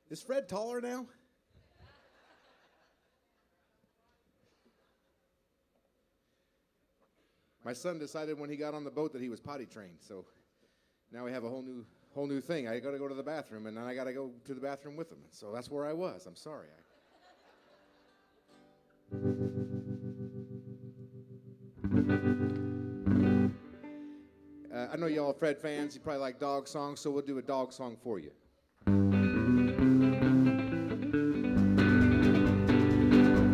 Is Fred taller now? My son decided when he got on the boat that he was potty trained, so now we have a whole new thing. I got to go to the bathroom, and then I got to go to the bathroom with him. So that's where I was. I'm sorry. I know y'all are Fred fans. You probably like dog songs, so we'll do a dog song for you.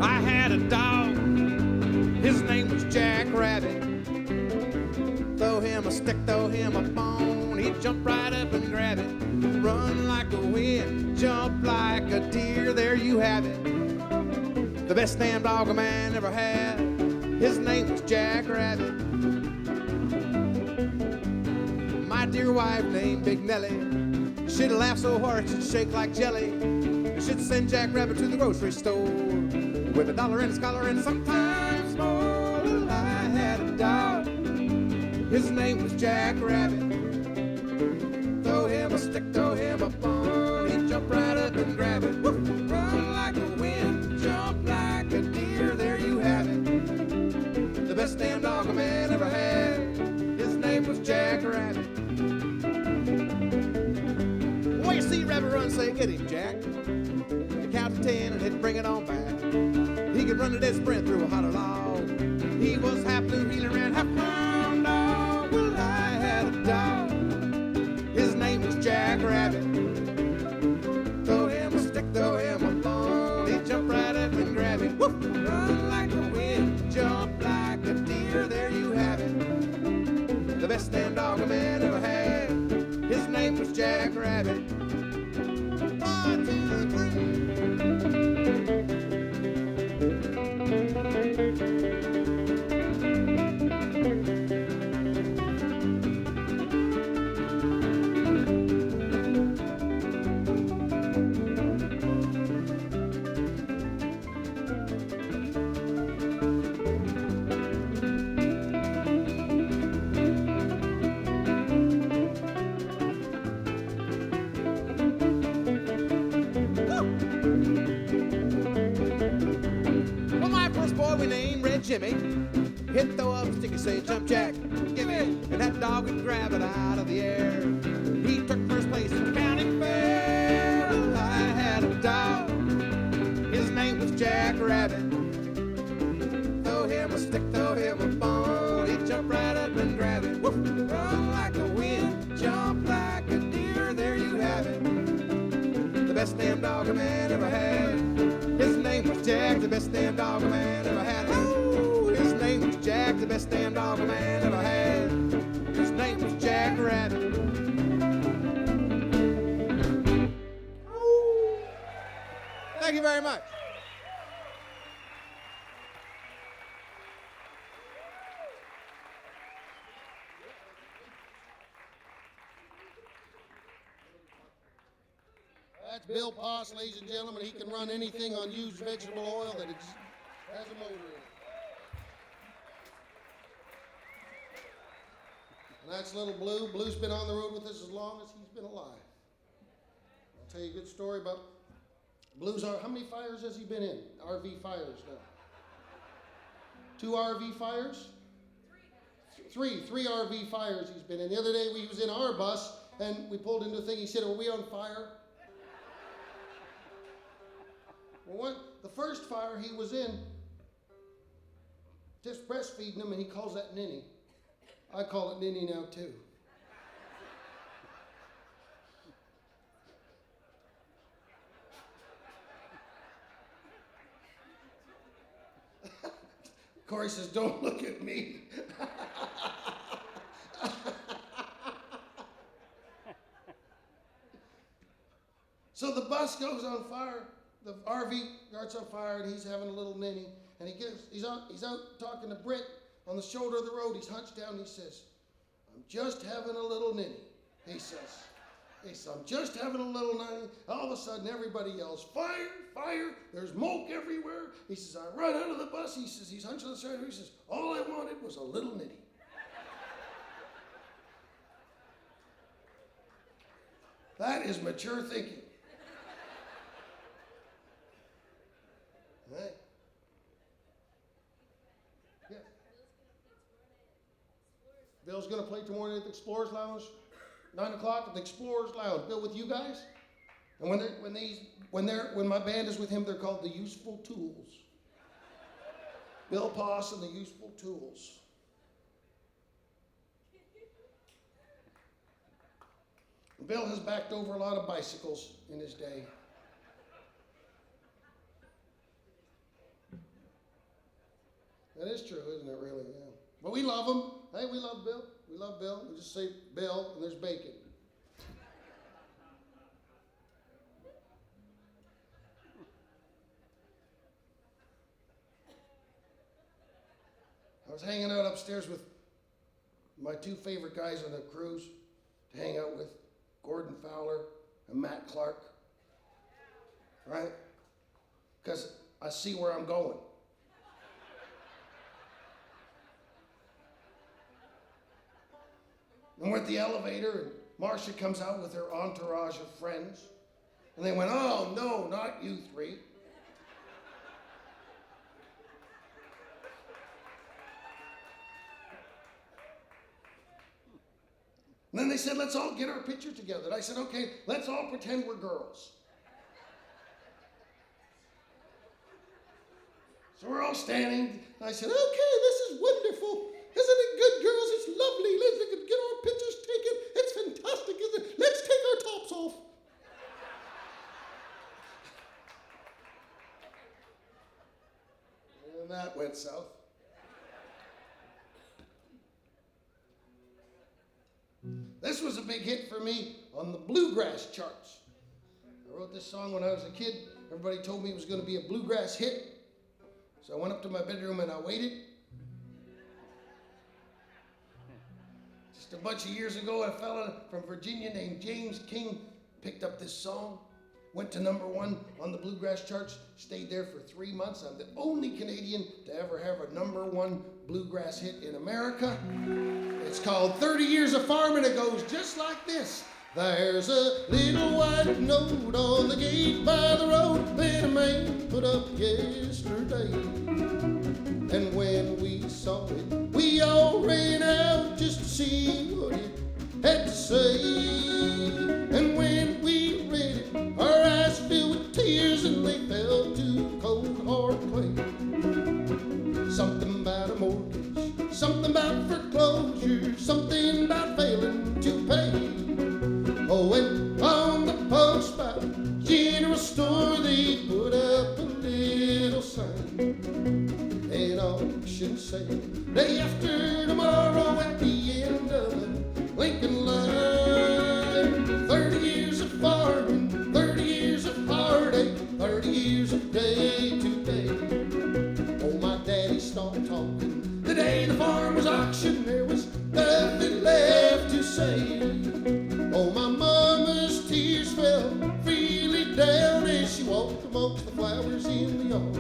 I had a dog. His name was Jack Rabbit. Throw him a stick, throw him a bone, he'd jump right up and grab it. Run like the wind, jump like a deer, there you have it. The best damn dog a man ever had, his name was Jack Rabbit. My dear wife named Big Nellie, she'd laugh so hard she'd shake like jelly. She'd send Jack Rabbit to the grocery store with $1 in his collar and sometimes more. Well, I had a dog, his name was Jack Rabbit. Throw him a stick, throw him a bone, he'd jump right up and grab it. Woof! Run like the wind, jump like a deer, there you have it. The best damn dog a man ever had, his name was Jack Rabbit. Well, you see Rabbit run, say, get him, Jack. You count to 10 and he'd bring it on back. He could run a dead sprint through a hollow log. He was half blue, he ran half pound dog. Well, I had a dog, his name was Jack Rabbit. Throw him a stick, throw him a bone, he'd jump right up and grab it. Woof! Run like the wind, jump like a deer, there you have it. The best damn dog a man ever had, his name was Jack Rabbit. 1, 2, 3. Jimmy, he'd throw up a stick and say, jump Jack, give it, and that dog would grab it out of the air. He took first place in the county fair. Well, I had a dog, his name was Jack Rabbit. Throw him a stick, throw him a bone, he'd jump right up and grab it. Woof! Run like the wind, jump like a deer, there you have it. The best damn dog a man ever had, his name was Jack, the best damn dog a man ever had. His name was Jack, the best damn dog a man ever had. His name was Jack Rabbit. Thank you very much. That's Bill Poss, ladies and gentlemen. He can run anything on used vegetable oil that has a motor in it. And that's little Blue. Blue's been on the road with us as long as he's been alive. I'll tell you a good story about Blue's. How many fires has he been in? RV fires now. 2 RV fires? Three RV fires he's been in. The other day he was in our bus and we pulled into the thing. He said, "Are we on fire?" Well, the first fire he was in, just breastfeeding him, and he calls that ninny. I call it ninny now too. Corey says, "Don't look at me." So the bus goes on fire. The RV starts on fire, and he's having a little ninny. And he's out talking to Britt on the shoulder of the road. He's hunched down. He says, "I'm just having a little ninny." He says, "I'm just having a little ninny." All of a sudden, everybody yells, "Fire, fire!" There's smoke everywhere. He says, "I run out of the bus." He says, he's hunched on the side. He says, "All I wanted was a little ninny." That is mature thinking. Bill's going to play tomorrow night at the Explorers Lounge, 9 o'clock at the Explorers Lounge. Bill, with you guys? And when my band is with him, they're called the Useful Tools. Bill Poss and the Useful Tools. Bill has backed over a lot of bicycles in his day. That is true, isn't it, really? Yeah. But we love him. Hey, we love Bill. We love Bill. We just say Bill, and there's bacon. I was hanging out upstairs with my two favorite guys on the cruise to hang out with, Gordon Fowler and Matt Clark, right? Because I see where I'm going. And we're at the elevator, and Marcia comes out with her entourage of friends, and they went, "Oh, no, not you three." And then they said, "Let's all get our picture together." And I said, "Okay, let's all pretend we're girls." So we're all standing. And I said, "Okay, this is wonderful. Isn't it good, girls? It's lovely. Let's get our pictures taken. It's fantastic, isn't it? Let's take our tops off." And that went south. This was a big hit for me on the bluegrass charts. I wrote this song when I was a kid. Everybody told me it was going to be a bluegrass hit. So I went up to my bedroom and I waited. Just a bunch of years ago, a fella from Virginia named James King picked up this song, went to #1 on the bluegrass charts, stayed there for 3 months. I'm the only Canadian to ever have a #1 bluegrass hit in America. It's called 30 Years of Farming. It goes just like this. There's a little white note on the gate by the road that a man put up yesterday. And when we saw it, we all ran out just to see what it had to say. And when we read it, our eyes filled with tears and they fell to cold hard clay. Something about a mortgage, something about foreclosure, something about failing to pay. Oh, and on the post by the general store, they put up a little sign, an auction sale, day after tomorrow at the end of the Lincoln line. 30 years of farming, 30 years of heartache, 30 years of day to day. Oh, my daddy stopped talking the day the farm was auctioned. There was nothing left to say. Oh, my mama's tears fell freely down as she walked amongst the flowers in the yard.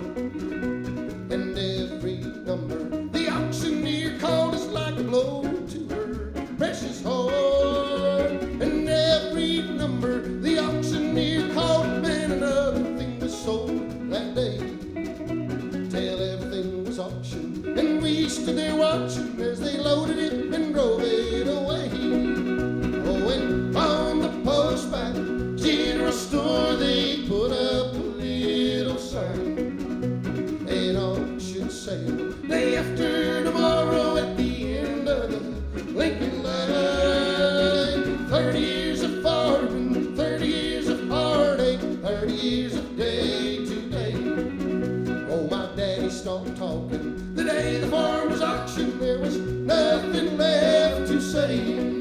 And every number the auctioneer called us like a blow to her precious heart. And every number the auctioneer called, man, another thing was sold that day. Till everything was auctioned, and we stood there watching as they loaded it and drove it away. Oh, and on the post by the general store, they put up a little sign, an auction sale, day after tomorrow at the end of the Lincoln line. 30 years of farming, 30 years of heartache, 30 years of day to day. Oh, my daddy stopped talking the day the farm was auctioned. There was nothing left to say.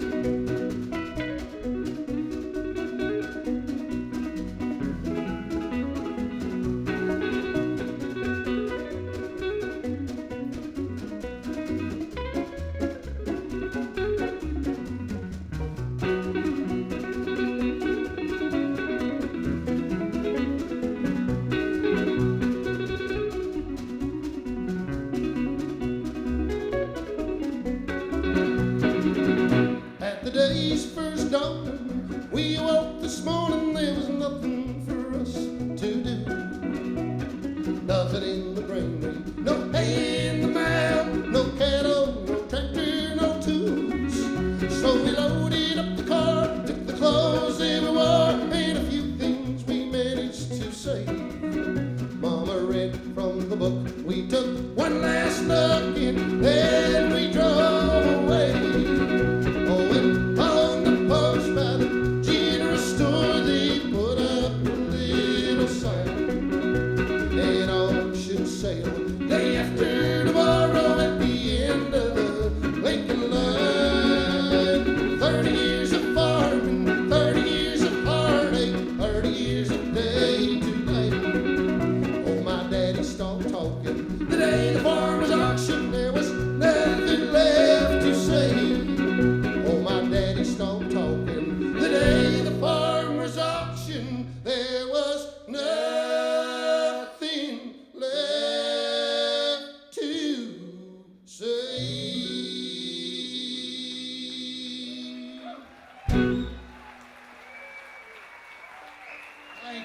Day's first dawn, we awoke this morning, there was nothing for us to do. Nothing in the granary, no hay in the mound, no cattle, no tractor, no tools.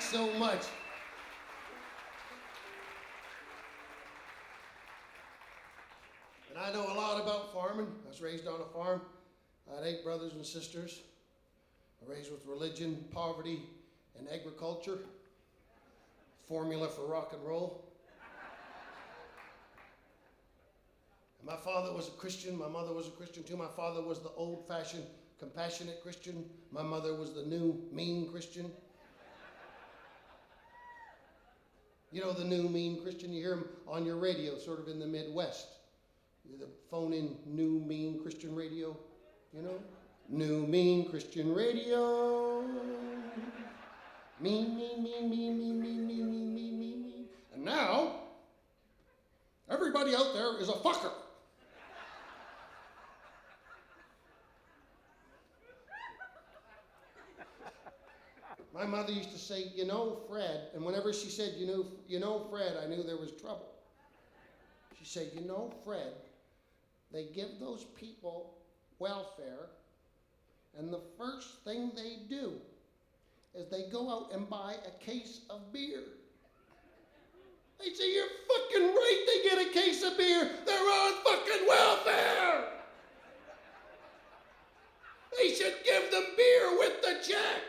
so much. And I know a lot about farming. I was raised on a farm. I had 8 brothers and sisters. I was raised with religion, poverty, and agriculture. Formula for rock and roll. And my father was a Christian. My mother was a Christian too. My father was the old-fashioned, compassionate Christian. My mother was the new, mean Christian. You know the new, mean Christian? You hear him on your radio, sort of in the Midwest. The phone-in new, mean Christian radio, you know? New, mean Christian radio. Mean, mean, mean, mean, mean, mean, mean, mean, mean, mean, mean. And now, everybody out there is a fucker. My mother used to say, you know, Fred, and whenever she said, you know, Fred, I knew there was trouble. She said, you know, Fred, they give those people welfare, and the first thing they do is they go out and buy a case of beer. They say, you're fucking right, they get a case of beer. They're on fucking welfare. They should give them beer with the check.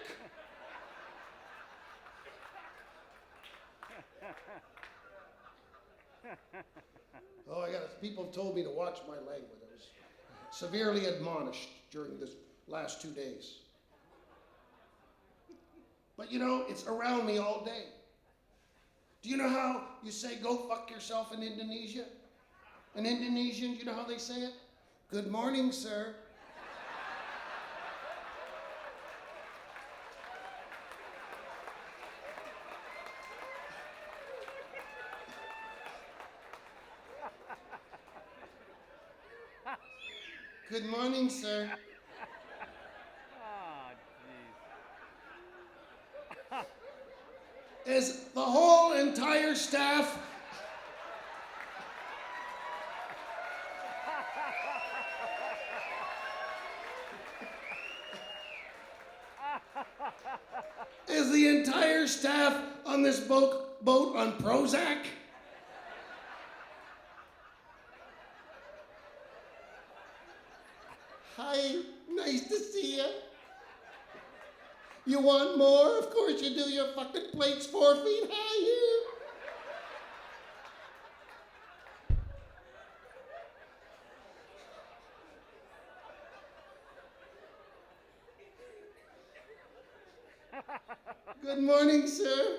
Oh, people have told me to watch my language. I was severely admonished during this last 2 days. But you know, it's around me all day. Do you know how you say go fuck yourself in Indonesia? In Indonesian, do you know how they say it? Good morning, sir. Good morning, sir. Oh, jeez. Is the whole entire staff is the entire staff on this boat on Prozac? Hi, nice to see you. You want more? Of course you do. Your fucking plate's 4 feet high here. Good morning, sir.